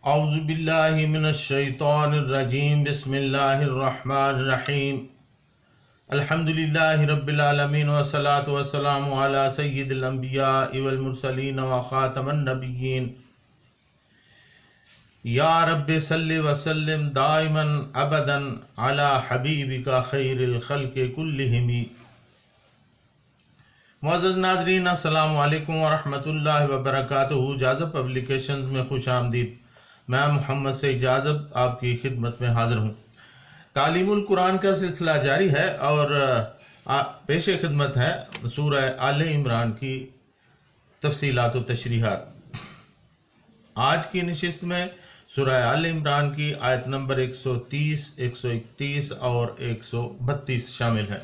اعوذ باللہ من الشیطان الرجیم بسم اللہ الرحمن الرحیم الحمد للہ رب العالمین والصلاة والسلام علی سید الانبیاء والمرسلین وخاتم النبیین یا رب صلی وسلم دائما ابدا علی حبیبک خیر الخلق کلہم۔ معزز ناظرین، السلام علیکم ورحمۃ اللہ وبرکاتہ۔ جاذب پبلیکیشنز میں خوش آمدید۔ میں محمد سعید جاذب آپ کی خدمت میں حاضر ہوں۔ تعلیم القرآن کا سلسلہ جاری ہے اور پیش خدمت ہے سورہ آل عمران کی تفصیلات و تشریحات۔ آج کی نشست میں سورہ آل عمران کی آیت نمبر 130، 131 اور 132 شامل ہے۔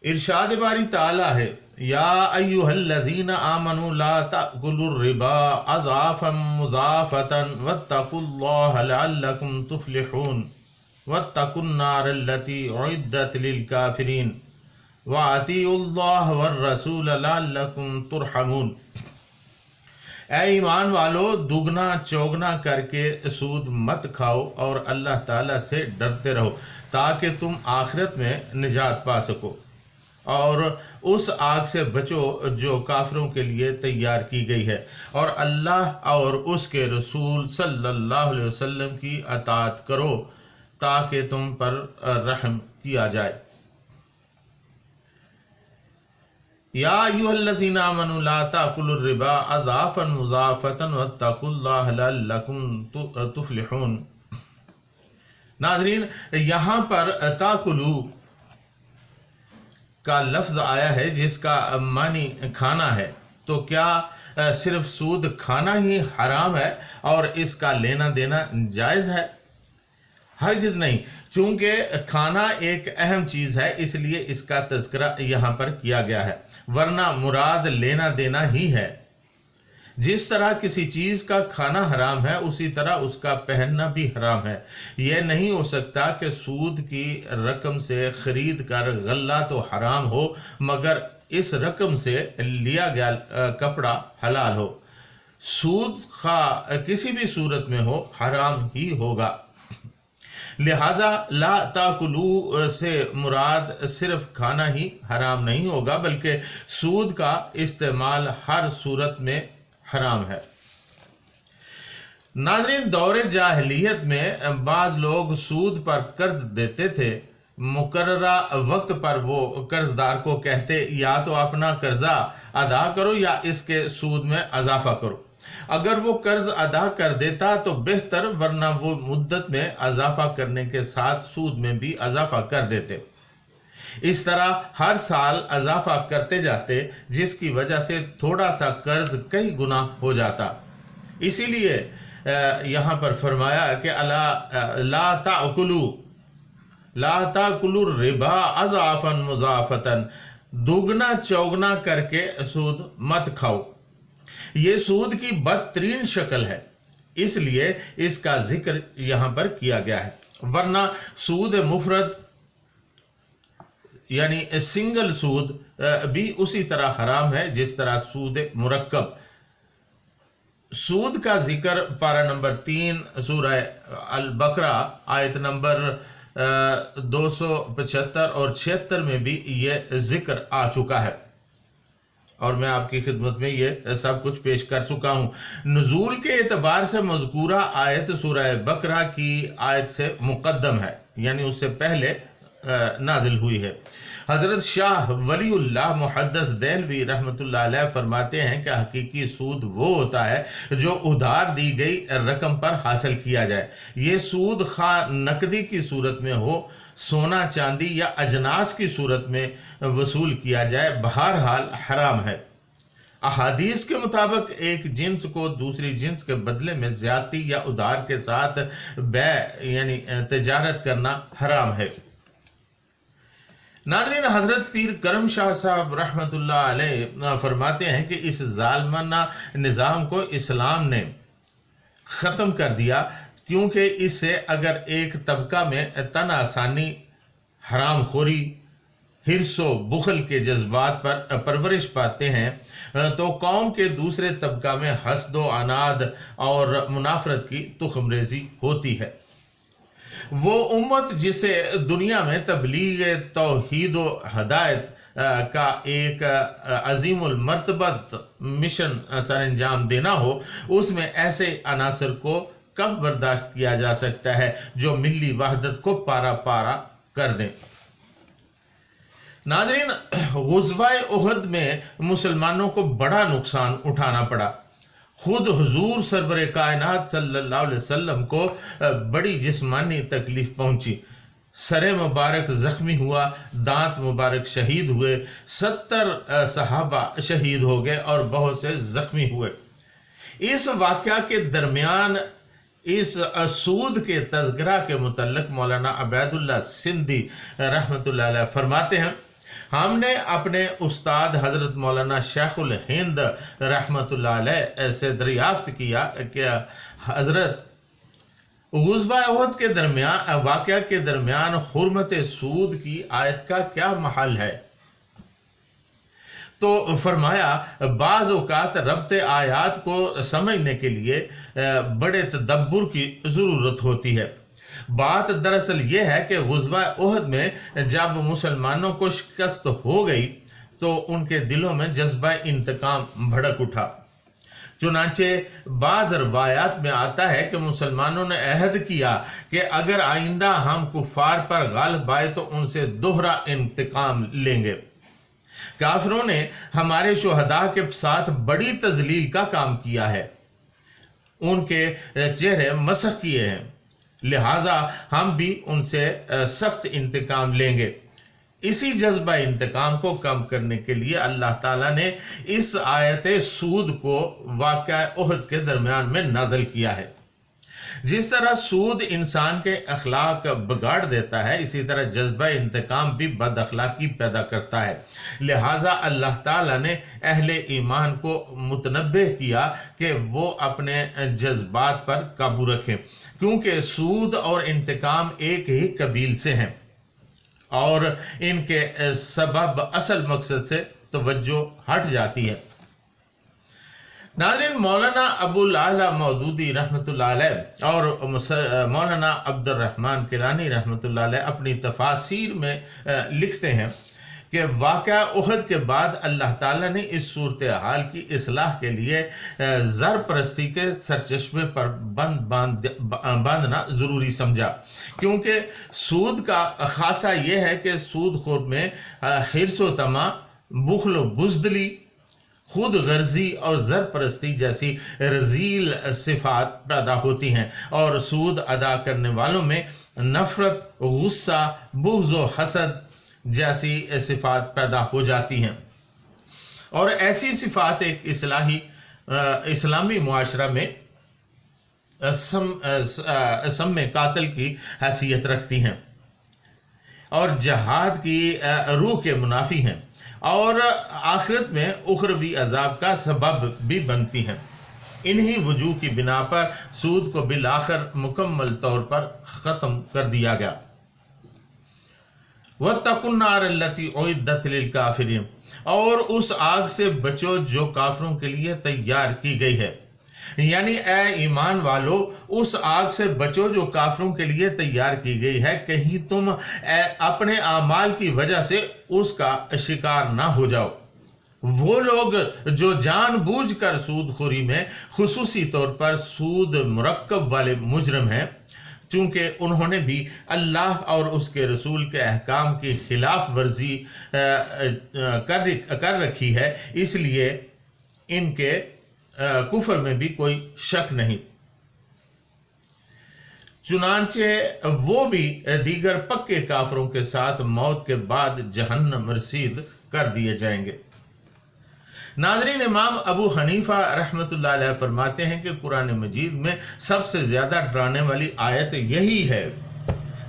ارشاد باری تعالیٰ ہے، یا ایہا الذین آمنوا لا تأکلوا الربا اضعافا مضاعفة واتقوا اللہ لعلکم تفلحون واتقوا النار التي اعدت للکافرین واطیعوا اللہ والرسول لعلکم ترحمون۔ اے ایمان والو، دگنا چوگنا کر کے سود مت کھاؤ اور اللہ تعالیٰ سے ڈرتے رہو تاکہ تم آخرت میں نجات پا سکو، اور اس آگ سے بچو جو کافروں کے لیے تیار کی گئی ہے، اور اللہ اور اس کے رسول صلی اللہ علیہ وسلم کی اطاعت کرو تاکہ تم پر رحم کیا جائے۔ یا ایھا الذین آمنوا لا تأکلوا الربا اضعافا مضاعفة واتقوا اللہ لعلکم تفلحون۔ ناظرین، یہاں پر تاکلوا کا لفظ آیا ہے جس کا معنی کھانا ہے، تو کیا صرف سود کھانا ہی حرام ہے اور اس کا لینا دینا جائز ہے؟ ہرگز نہیں، چونکہ کھانا ایک اہم چیز ہے اس لیے اس کا تذکرہ یہاں پر کیا گیا ہے، ورنہ مراد لینا دینا ہی ہے۔ جس طرح کسی چیز کا کھانا حرام ہے اسی طرح اس کا پہننا بھی حرام ہے۔ یہ نہیں ہو سکتا کہ سود کی رقم سے خرید کر غلہ تو حرام ہو مگر اس رقم سے لیا گیا کپڑا حلال ہو۔ سود خواہ کسی بھی صورت میں ہو حرام ہی ہوگا۔ لہذا لا تاکلوا سے مراد صرف کھانا ہی حرام نہیں ہوگا بلکہ سود کا استعمال ہر صورت میں حرام ہے۔ ناظرین، دور جاہلیت میں بعض لوگ سود پر قرض دیتے تھے۔ مقررہ وقت پر وہ قرض دار کو کہتے یا تو اپنا قرضہ ادا کرو یا اس کے سود میں اضافہ کرو۔ اگر وہ قرض ادا کر دیتا تو بہتر، ورنہ وہ مدت میں اضافہ کرنے کے ساتھ سود میں بھی اضافہ کر دیتے۔ اس طرح ہر سال اضافہ کرتے جاتے جس کی وجہ سے تھوڑا سا قرض کئی گنا ہو جاتا۔ اسی لیے یہاں پر فرمایا کہ لا تأکلوا الربا اضعافا مضاعفة، دوگنا چوگنا کر کے سود مت کھاؤ۔ یہ سود کی بدترین شکل ہے، اس لیے اس کا ذکر یہاں پر کیا گیا ہے، ورنہ سود مفرد یعنی سنگل سود بھی اسی طرح حرام ہے جس طرح سود مرکب۔ سود کا ذکر پارہ نمبر 3 سورہ البقرہ آیت نمبر 275 اور 76 میں بھی یہ ذکر آ چکا ہے، اور میں آپ کی خدمت میں یہ سب کچھ پیش کر چکا ہوں۔ نزول کے اعتبار سے مذکورہ آیت سورہ بقرہ کی آیت سے مقدم ہے، یعنی اس سے پہلے نازل ہوئی ہے۔ حضرت شاہ ولی اللہ محدث دہلوی رحمۃ اللہ علیہ فرماتے ہیں کہ حقیقی سود وہ ہوتا ہے جو ادھار دی گئی رقم پر حاصل کیا جائے۔ یہ سود خواہ نقدی کی صورت میں ہو، سونا چاندی یا اجناس کی صورت میں وصول کیا جائے، بہرحال حرام ہے۔ احادیث کے مطابق ایک جنس کو دوسری جنس کے بدلے میں زیادتی یا ادھار کے ساتھ بیع یعنی تجارت کرنا حرام ہے۔ ناظرین، حضرت پیر کرم شاہ صاحب رحمۃ اللہ علیہ فرماتے ہیں کہ اس ظالمانہ نظام کو اسلام نے ختم کر دیا، کیونکہ اس سے اگر ایک طبقہ میں تن آسانی، حرام خوری، حرص و بخل کے جذبات پر پرورش پاتے ہیں تو قوم کے دوسرے طبقہ میں حسد و عناد اور منافرت کی تخم ریزی ہوتی ہے۔ وہ امت جسے دنیا میں تبلیغ توحید و ہدایت کا ایک عظیم المرتبت مشن سر انجام دینا ہو، اس میں ایسے عناصر کو کب برداشت کیا جا سکتا ہے جو ملی وحدت کو پارا پارا کر دیں۔ ناظرین، غزوہ احد میں مسلمانوں کو بڑا نقصان اٹھانا پڑا۔ خود حضور سرور کائنات صلی اللہ علیہ وسلم کو بڑی جسمانی تکلیف پہنچی۔ سر مبارک زخمی ہوا، دانت مبارک شہید ہوئے، 70 صحابہ شہید ہو گئے اور بہت سے زخمی ہوئے۔ اس واقعہ کے درمیان اس سود کے تذکرہ کے متعلق مولانا عبید اللہ سندھی رحمۃ اللہ علیہ فرماتے ہیں، ہم نے اپنے استاد حضرت مولانا شیخ الہند رحمۃ اللہ علیہ سے دریافت کیا کہ حضرت، غزوہ احد کے درمیان واقعہ کے درمیان حرمت سود کی آیت کا کیا محل ہے؟ تو فرمایا، بعض اوقات ربط آیات کو سمجھنے کے لیے بڑے تدبر کی ضرورت ہوتی ہے۔ بات دراصل یہ ہے کہ غزوہ احد میں جب مسلمانوں کو شکست ہو گئی تو ان کے دلوں میں جذبہ انتقام بھڑک اٹھا۔ چنانچہ بعض روایات میں آتا ہے کہ مسلمانوں نے عہد کیا کہ اگر آئندہ ہم کفار پر غالب آئے تو ان سے دوہرا انتقام لیں گے۔ کافروں نے ہمارے شہداء کے ساتھ بڑی تذلیل کا کام کیا ہے، ان کے چہرے مسخ کیے ہیں، لہٰذا ہم بھی ان سے سخت انتقام لیں گے۔ اسی جذبہ انتقام کو کم کرنے کے لیے اللہ تعالیٰ نے اس آیت سود کو واقعہ احد کے درمیان میں نازل کیا ہے۔ جس طرح سود انسان کے اخلاق بگاڑ دیتا ہے، اسی طرح جذبہ انتقام بھی بد اخلاقی پیدا کرتا ہے۔ لہٰذا اللہ تعالیٰ نے اہل ایمان کو متنبہ کیا کہ وہ اپنے جذبات پر قابو رکھیں، کیونکہ سود اور انتقام ایک ہی قبیل سے ہیں اور ان کے سبب اصل مقصد سے توجہ ہٹ جاتی ہے۔ ناظرین، مولانا ابو الاعلیٰ مودودی رحمۃ اللہ علیہ اور مولانا عبد الرحمن کیلانی رحمۃ اللہ علیہ اپنی تفاسیر میں لکھتے ہیں کہ واقعہ احد کے بعد اللہ تعالیٰ نے اس صورتحال کی اصلاح کے لیے زر پرستی کے سرچشمے پر باندھنا ضروری سمجھا، کیونکہ سود کا خاصہ یہ ہے کہ سود خور میں حرص و طمع، بخل و بزدلی، خود غرضی اور زر پرستی جیسی رذیل صفات پیدا ہوتی ہیں، اور سود ادا کرنے والوں میں نفرت، غصہ، بغض و حسد جیسی صفات پیدا ہو جاتی ہیں، اور ایسی صفات ایک اسلامی معاشرہ میں سم قاتل کی حیثیت رکھتی ہیں اور جہاد کی روح کے منافی ہیں، اور آخرت میں اخروی عذاب کا سبب بھی بنتی ہیں۔ انہی وجوہ کی بنا پر سود کو بالآخر مکمل طور پر ختم کر دیا گیا۔ وَاتَّقُوا النَّارَ الَّتِي أُعِدَّتْ لِلْكَافِرِينَ، اور اس آگ سے بچو جو کافروں کے لیے تیار کی گئی ہے، یعنی اے ایمان والو اس آگ سے بچو جو کافروں کے لیے تیار کی گئی ہے، کہیں تم اپنے اعمال کی وجہ سے اس کا شکار نہ ہو جاؤ۔ وہ لوگ جو جان بوجھ کر سود خوری میں خصوصی طور پر سود مرکب والے مجرم ہیں، چونکہ انہوں نے بھی اللہ اور اس کے رسول کے احکام کی خلاف ورزی کر رکھی ہے، اس لیے ان کے کفر میں بھی کوئی شک نہیں۔ چنانچہ وہ بھی دیگر پکے کافروں کے ساتھ موت کے بعد جہنم رسید کر دیے جائیں گے۔ ناظرین، امام ابو حنیفہ رحمۃ اللہ علیہ فرماتے ہیں کہ قرآن مجید میں سب سے زیادہ ڈرانے والی آیت یہی ہے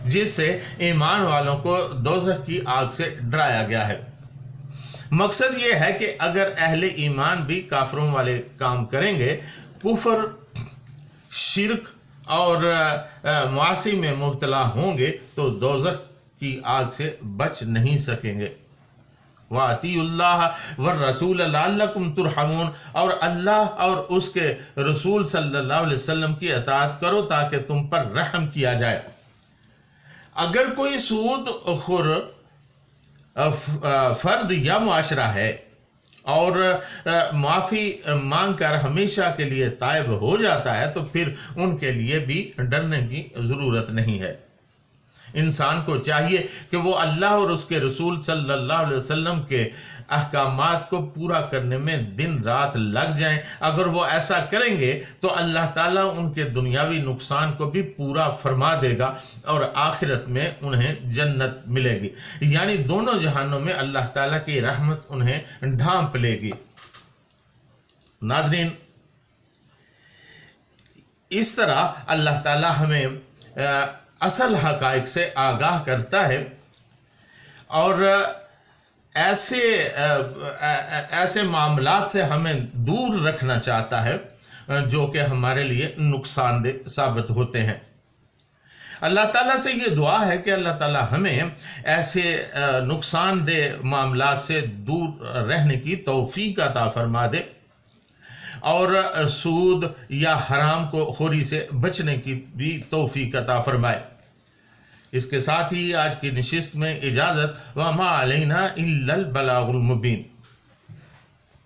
جس سے ایمان والوں کو دوزخ کی آگ سے ڈرایا گیا ہے۔ مقصد یہ ہے کہ اگر اہل ایمان بھی کافروں والے کام کریں گے، کفر، شرک اور معاصی میں مبتلا ہوں گے تو دوزخ کی آگ سے بچ نہیں سکیں گے۔ وَأَطِیعُوا اللَّهَ وَالرَّسُولَ لَعَلَّکُمْ تُرْحَمُونَ، اور اللہ اور اس کے رسول صلی اللہ علیہ وسلم کی اطاعت کرو تاکہ تم پر رحم کیا جائے۔ اگر کوئی سود خور فرد یا معاشرہ ہے اور معافی مانگ کر ہمیشہ کے لیے تائب ہو جاتا ہے تو پھر ان کے لیے بھی ڈرنے کی ضرورت نہیں ہے۔ انسان کو چاہیے کہ وہ اللہ اور اس کے رسول صلی اللہ علیہ وسلم کے احکامات کو پورا کرنے میں دن رات لگ جائیں۔ اگر وہ ایسا کریں گے تو اللہ تعالیٰ ان کے دنیاوی نقصان کو بھی پورا فرما دے گا اور آخرت میں انہیں جنت ملے گی، یعنی دونوں جہانوں میں اللہ تعالیٰ کی رحمت انہیں ڈھانپ لے گی۔ ناظرین، اس طرح اللہ تعالیٰ ہمیں اصل حقائق سے آگاہ کرتا ہے اور ایسے معاملات سے ہمیں دور رکھنا چاہتا ہے جو کہ ہمارے لیے نقصان دہ ثابت ہوتے ہیں۔ اللہ تعالیٰ سے یہ دعا ہے کہ اللہ تعالیٰ ہمیں ایسے نقصان دہ معاملات سے دور رہنے کی توفیق عطا فرما دے اور سود یا حرام کو خوری سے بچنے کی بھی توفیق عطا فرمائے۔ اس کے ساتھ ہی آج کی نشست میں اجازت، وما علینا الا البلاغ المبین۔